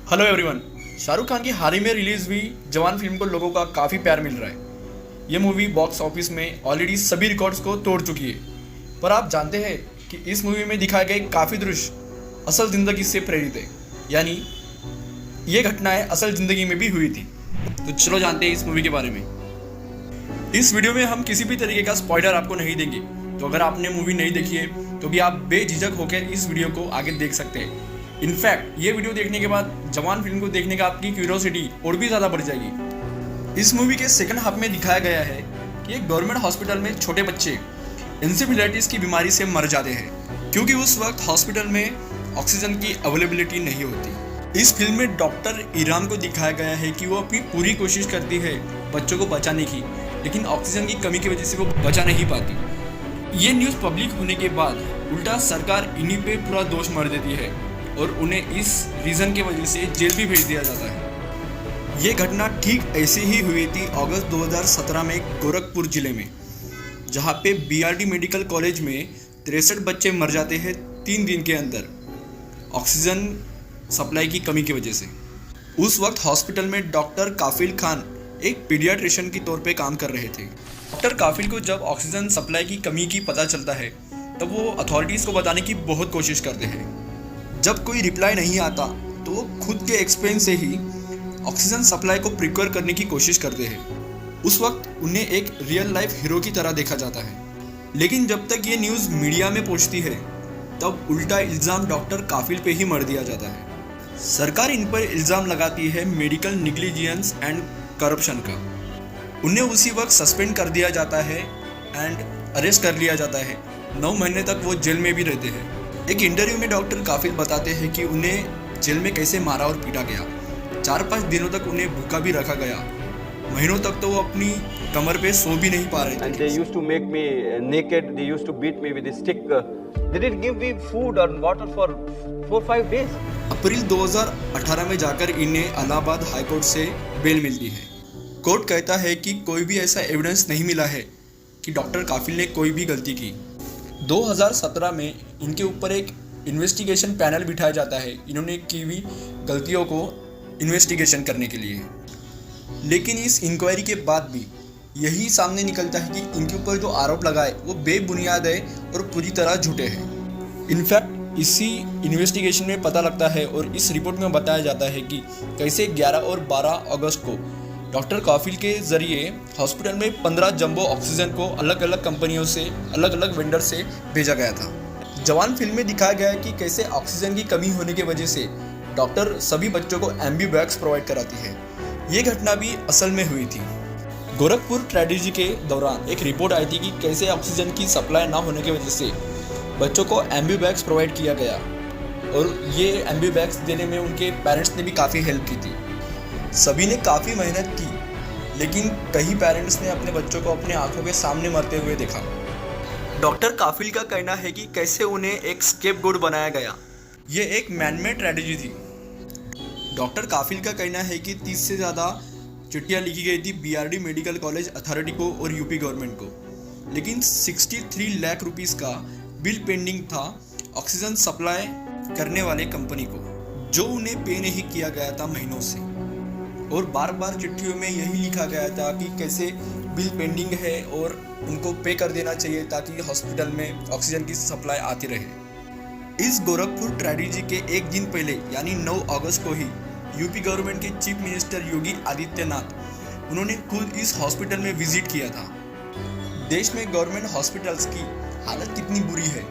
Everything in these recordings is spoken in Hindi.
Hello everyone. शाहरुख खान की हाल ही में रिलीज हुई जवान फिल्म को लोगों का काफ़ी प्यार मिल रहा है। ये मूवी बॉक्स ऑफिस में ऑलरेडी सभी रिकॉर्ड्स को तोड़ चुकी है। पर आप जानते हैं कि इस मूवी में दिखाए गए काफ़ी दृश्य असल ज़िंदगी से प्रेरित है, यानी ये घटनाएं असल ज़िंदगी में भी हुई थी। तो चलो जानते हैं इस मूवी के बारे में। इस वीडियो में हम किसी भी तरीके का स्पॉइलर आपको नहीं देंगे, तो अगर आपने मूवी नहीं देखी है तो भी आप बेझिझक होकर इस वीडियो को आगे देख सकते हैं। इनफैक्ट ये वीडियो देखने के बाद जवान फिल्म को देखने का आपकी क्यूरियोसिटी और भी ज़्यादा बढ़ जाएगी। इस मूवी के सेकंड हाफ में दिखाया गया है कि एक गवर्नमेंट हॉस्पिटल में छोटे बच्चे इंसेफेलाइटिस की बीमारी से मर जाते हैं, क्योंकि उस वक्त हॉस्पिटल में ऑक्सीजन की अवेलेबिलिटी नहीं होती। इस फिल्म में डॉक्टर इराम को दिखाया गया है कि वो अपनी पूरी कोशिश करती है बच्चों को बचाने की, लेकिन ऑक्सीजन की कमी की वजह से वो बचा नहीं पाती। ये न्यूज़ पब्लिक होने के बाद उल्टा सरकार इन्हीं पे पूरा दोष मर देती है और उन्हें इस रीज़न की वजह से जेल भी भेज दिया जाता है। ये घटना ठीक ऐसे ही हुई थी अगस्त 2017 में गोरखपुर जिले में, जहाँ पे बीआरडी मेडिकल कॉलेज में 63 बच्चे मर जाते हैं 3 दिन के अंदर ऑक्सीजन सप्लाई की कमी की वजह से। उस वक्त हॉस्पिटल में डॉक्टर काफिल खान एक पीडियाट्रिशियन के तौर पे काम कर रहे थे। डॉक्टर काफिल को जब ऑक्सीजन सप्लाई की कमी की पता चलता है तब वो अथॉरिटीज़ को बताने की बहुत कोशिश करते हैं। जब कोई रिप्लाई नहीं आता तो वो खुद के एक्सपेंस से ही ऑक्सीजन सप्लाई को प्रिक्योर करने की कोशिश करते हैं। उस वक्त उन्हें एक रियल लाइफ हीरो की तरह देखा जाता है, लेकिन जब तक ये न्यूज़ मीडिया में पहुंचती है तब उल्टा इल्ज़ाम डॉक्टर काफिल पे ही मर दिया जाता है। सरकार इन पर इल्ज़ाम लगाती है मेडिकल निग्लिजियंस एंड करप्शन का। उन्हें उसी वक्त सस्पेंड कर दिया जाता है एंड अरेस्ट कर लिया जाता है। 9 महीने तक वो जेल में भी रहते हैं। एक इंटरव्यू में डॉक्टर काफिल बताते हैं कि उन्हें जेल में कैसे मारा और पीटा गया। 4-5 दिनों तक उन्हें भूखा भी रखा गया। महीनों तक तो वो अपनी कमर पे सो भी नहीं पा रहे थे। And they used to make me naked. They used to beat me with a stick. They didn't give me food or water for 4-5 days. अप्रैल 2018 में जाकर इन्हें इलाहाबाद हाई कोर्ट से बेल मिलती है। कोर्ट कहता है कि कोई भी ऐसा एविडेंस नहीं मिला है कि डॉक्टर काफिल ने कोई भी गलती की। 2017 में इनके ऊपर एक इन्वेस्टिगेशन पैनल बिठाया जाता है इन्होंने की हुई गलतियों को इन्वेस्टिगेशन करने के लिए। लेकिन इस इंक्वायरी के बाद भी यही सामने निकलता है कि इनके ऊपर जो आरोप लगाए वो बेबुनियाद है और पूरी तरह झूठे हैं। इनफैक्ट इसी इन्वेस्टिगेशन में पता लगता है और इस रिपोर्ट में बताया जाता है कि कैसे 11 और 12 अगस्त को डॉक्टर काफिल के जरिए हॉस्पिटल में 15 जंबो ऑक्सीजन को अलग अलग कंपनियों से अलग अलग वेंडर से भेजा गया था। जवान फिल्म में दिखाया गया है कि कैसे ऑक्सीजन की कमी होने की वजह से डॉक्टर सभी बच्चों को एम्बी बैग्स प्रोवाइड कराती है। ये घटना भी असल में हुई थी। गोरखपुर ट्रेजेडी के दौरान एक रिपोर्ट आई थी कि कैसे ऑक्सीजन की सप्लाई ना होने की वजह से बच्चों को एम्बी बैग्स प्रोवाइड किया गया और ये एम्बी बैग्स देने में उनके पेरेंट्स ने भी काफ़ी हेल्प की थी। सभी ने काफ़ी मेहनत की, लेकिन कई पेरेंट्स ने अपने बच्चों को अपने आंखों के सामने मरते हुए देखा। डॉक्टर काफिल का कहना है कि कैसे उन्हें एक स्केपगोट बनाया गया। ये एक मैनमेड ट्रेजेडी थी। डॉक्टर काफिल का कहना है कि 30 से ज़्यादा चिट्ठियाँ लिखी गई थी बीआरडी मेडिकल कॉलेज अथॉरिटी को और यूपी गवर्नमेंट को, लेकिन 63 लाख रुपीस का बिल पेंडिंग था ऑक्सीजन सप्लाई करने वाले कंपनी को, जो उन्हें पे नहीं किया गया था महीनों से। और बार बार चिट्ठियों में यही लिखा गया था कि कैसे बिल पेंडिंग है और उनको पे कर देना चाहिए ताकि हॉस्पिटल में ऑक्सीजन की सप्लाई आती रहे। इस गोरखपुर ट्रेजेडी के एक दिन पहले यानी 9 अगस्त को ही यूपी गवर्नमेंट के चीफ मिनिस्टर योगी आदित्यनाथ उन्होंने खुद इस हॉस्पिटल में विजिट किया था। देश में गवर्नमेंट हॉस्पिटल्स की हालत कितनी बुरी है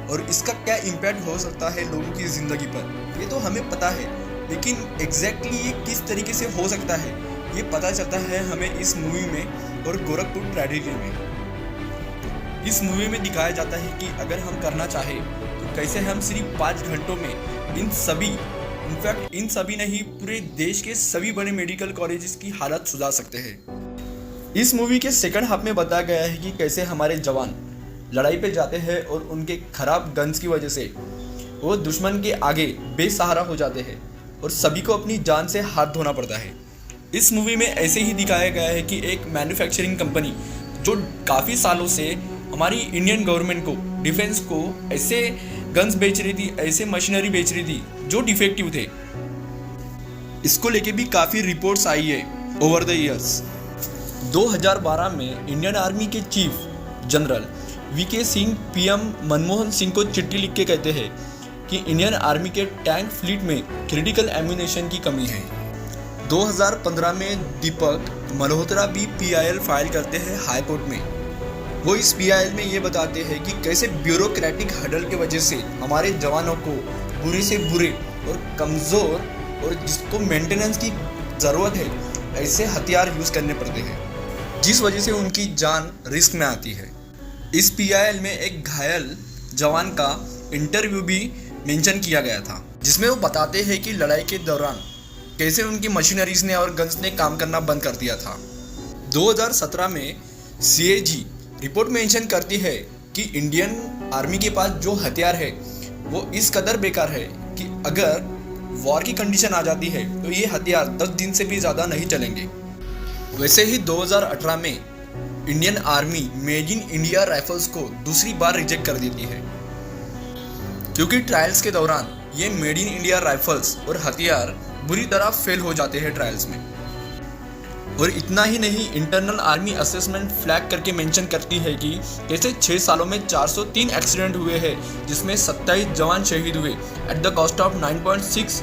और इसका क्या इम्पैक्ट हो सकता है लोगों की ज़िंदगी पर, ये तो हमें पता है, लेकिन एग्जैक्टली ये किस तरीके से हो सकता है ये पता चलता है हमें इस मूवी में और गोरखपुर ट्रेजेडी में। इस मूवी में दिखाया जाता है कि अगर हम करना चाहें तो कैसे हम सिर्फ 5 घंटों में इन सभी नहीं पूरे देश के सभी बड़े मेडिकल कॉलेजेस की हालत सुधार सकते हैं। इस मूवी के सेकंड हाफ में बताया गया है कि कैसे हमारे जवान लड़ाई पे जाते हैं और उनके खराब गन्स की वजह से वो दुश्मन के आगे बेसहारा हो जाते हैं और सभी को अपनी जान से हाथ धोना पड़ता है। इस मूवी में ऐसे ही दिखाया गया है कि एक मैन्युफैक्चरिंग कंपनी जो काफ़ी सालों से हमारी इंडियन गवर्नमेंट को, डिफेंस को ऐसे गन्स बेच रही थी, ऐसे मशीनरी बेच रही थी जो डिफेक्टिव थे, इसको लेके भी काफ़ी रिपोर्ट्स आई है ओवर द ईयर्स। 2012 में इंडियन आर्मी के chief general VK Singh PM Manmohan Singh को चिट्ठी लिख के कहते हैं कि इंडियन आर्मी के टैंक फ्लीट में क्रिटिकल एम्यूनेशन की कमी है। 2015 में दीपक मल्होत्रा भी पीआईएल फाइल करते हैं हाई कोर्ट में। वो इस पीआईएल में ये बताते हैं कि कैसे ब्यूरोक्रेटिक हडल की वजह से हमारे जवानों को बुरे से बुरे और कमज़ोर और जिसको मेंटेनेंस की ज़रूरत है ऐसे हथियार यूज़ करने पड़ते हैं, जिस वजह से उनकी जान रिस्क में आती है। इस पीआईएल में एक घायल जवान का इंटरव्यू भी मेंशन किया गया था, जिसमें वो बताते हैं कि लड़ाई के दौरान कैसे उनकी मशीनरीज ने और गन्स ने काम करना बंद कर दिया था। 2017 में सीएजी रिपोर्ट मेंशन करती है कि इंडियन आर्मी के पास जो हथियार है वो इस कदर बेकार है कि अगर वॉर की कंडीशन आ जाती है तो ये हथियार 10 दिन से भी ज़्यादा नहीं चलेंगे। वैसे ही 2018 में Indian army made in India rifles को दूसरी बार रिजेक्ट कर देती है, क्योंकि ट्रायल्स के दौरान ये मेड इन इंडिया राइफल्स और हथियार बुरी तरह फेल हो जाते हैं ट्रायल्स में। और इतना ही नहीं, इंटरनल आर्मी असेसमेंट फ्लैग करके मेंशन करती है कि कैसे 6 सालों में 403 एक्सीडेंट हुए हैं, जिसमें 27 जवान शहीद हुए at the cost of 9.6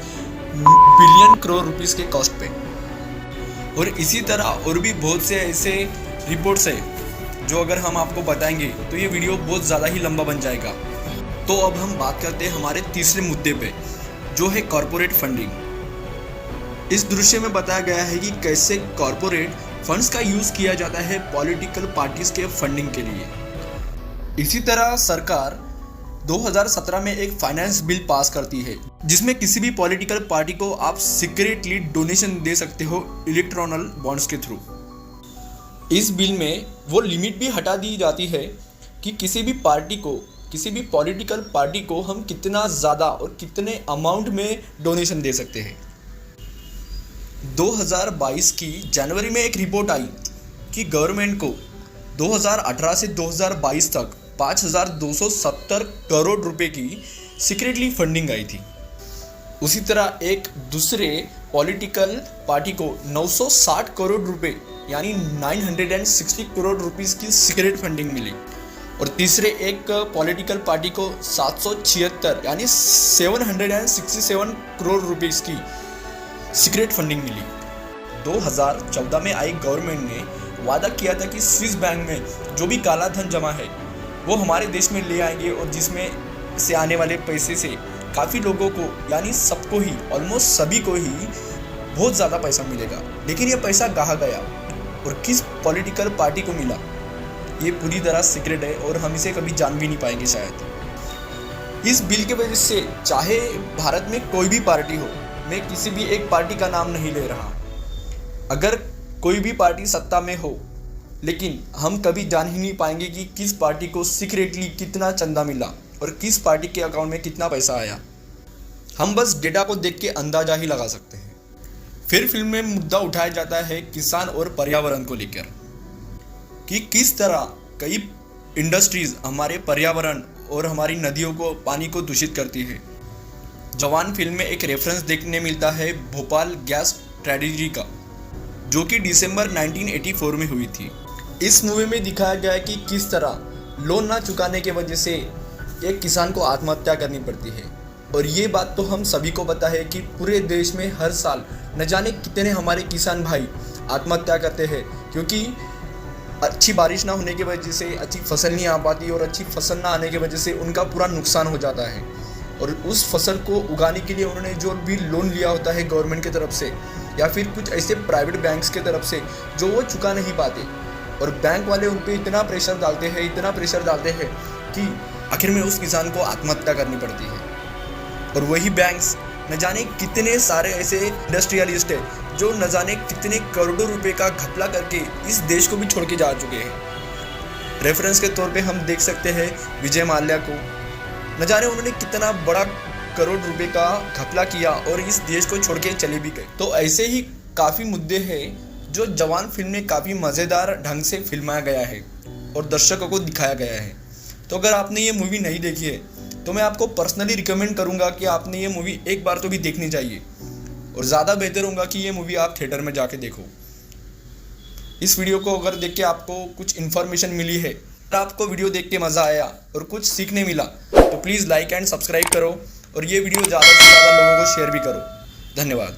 billion crore rupees के कॉस्ट पे। और इसी तरह और भी बहुत से ऐसे रिपोर्ट्स है जो अगर हम आपको बताएंगे तो ये वीडियो बहुत ज़्यादा ही लंबा बन जाएगा। तो अब हम बात करते हैं हमारे तीसरे मुद्दे पे, जो है कॉरपोरेट फंडिंग। इस दृश्य में बताया गया है कि कैसे कॉरपोरेट फंड्स का यूज़ किया जाता है पॉलिटिकल पार्टीज के फंडिंग के लिए। इसी तरह सरकार 2017 में एक फाइनेंस बिल पास करती है, जिसमें किसी भी पॉलिटिकल पार्टी को आप सीक्रेटली डोनेशन दे सकते हो इलेक्ट्रॉनल बॉन्ड्स के थ्रू। इस बिल में वो लिमिट भी हटा दी जाती है कि किसी भी पॉलिटिकल पार्टी को हम कितना ज़्यादा और कितने अमाउंट में डोनेशन दे सकते हैं। 2022 की जनवरी में एक रिपोर्ट आई कि गवर्नमेंट को 2018 से 2022 तक 5,270 करोड़ रुपए की सीक्रेटली फंडिंग आई थी। उसी तरह एक दूसरे पॉलिटिकल पार्टी को 960 करोड़ रुपए यानी 960 करोड़ रुपीस की सीक्रेट फंडिंग मिली, और तीसरे एक पॉलिटिकल पार्टी को 776 यानी 767 करोड़ रुपीस की सीक्रेट फंडिंग मिली। 2014 में आई गवर्नमेंट ने वादा किया था कि स्विस बैंक में जो भी काला धन जमा है वो हमारे देश में ले आएंगे, और जिसमें से आने वाले पैसे से काफ़ी लोगों को यानी सबको ही, ऑलमोस्ट सभी को ही बहुत ज़्यादा पैसा मिलेगा। लेकिन ये पैसा कहाँ गया और किस पॉलिटिकल पार्टी को मिला, ये पूरी तरह सीक्रेट है और हम इसे कभी जान भी नहीं पाएंगे शायद। इस बिल के वजह से चाहे भारत में कोई भी पार्टी हो, मैं किसी भी एक पार्टी का नाम नहीं ले रहा, अगर कोई भी पार्टी सत्ता में हो, लेकिन हम कभी जान ही नहीं पाएंगे कि किस पार्टी को सीक्रेटली कितना चंदा मिला और किस पार्टी के अकाउंट में कितना पैसा आया। हम बस डेटा को देख के अंदाजा ही लगा सकते हैं। फिर फिल्म में मुद्दा उठाया जाता है किसान और पर्यावरण को लेकर, कि किस तरह कई इंडस्ट्रीज हमारे पर्यावरण और हमारी नदियों को, पानी को दूषित करती है। जवान फिल्म में एक रेफरेंस देखने मिलता है भोपाल गैस ट्रेजेडी का, जो कि दिसंबर 1984 में हुई थी। इस मूवी में दिखाया गया है कि किस तरह लोन ना चुकाने की वजह से एक किसान को आत्महत्या करनी पड़ती है। और ये बात तो हम सभी को पता है कि पूरे देश में हर साल न जाने कितने हमारे किसान भाई आत्महत्या करते हैं, क्योंकि अच्छी बारिश ना होने की वजह से अच्छी फसल नहीं आ पाती, और अच्छी फसल ना आने की वजह से उनका पूरा नुकसान हो जाता है। और उस फसल को उगाने के लिए उन्होंने जो भी लोन लिया होता है गवर्नमेंट की तरफ से या फिर कुछ ऐसे प्राइवेट बैंक्स की तरफ से, जो वो चुका नहीं पाते, और बैंक वाले उन पर इतना प्रेशर डालते हैं कि आखिर में उस किसान को आत्महत्या करनी पड़ती है। और वही बैंक्स न जाने कितने सारे ऐसे इंडस्ट्रियलिस्ट हैं जो न जाने कितने करोड़ों रुपए का घपला करके इस देश को भी छोड़ के जा चुके हैं। रेफरेंस के तौर पे हम देख सकते हैं विजय माल्या को, न जाने उन्होंने कितना बड़ा करोड़ रुपए का घपला किया और इस देश को छोड़ के चले भी गए। तो ऐसे ही काफ़ी मुद्दे हैं जो जवान फिल्म में काफ़ी मज़ेदार ढंग से फिल्माया गया है और दर्शकों को दिखाया गया है। तो अगर आपने ये मूवी नहीं देखी है तो मैं आपको पर्सनली रिकमेंड करूंगा कि आपने ये मूवी एक बार तो भी देखनी चाहिए, और ज़्यादा बेहतर होगा कि ये मूवी आप थिएटर में जाके देखो। इस वीडियो को अगर देख के आपको कुछ इन्फॉर्मेशन मिली है, अगर आपको वीडियो देख के मज़ा आया और कुछ सीखने मिला तो प्लीज़ लाइक एंड सब्सक्राइब करो और ये वीडियो ज़्यादा से ज़्यादा लोगों को शेयर भी करो। धन्यवाद।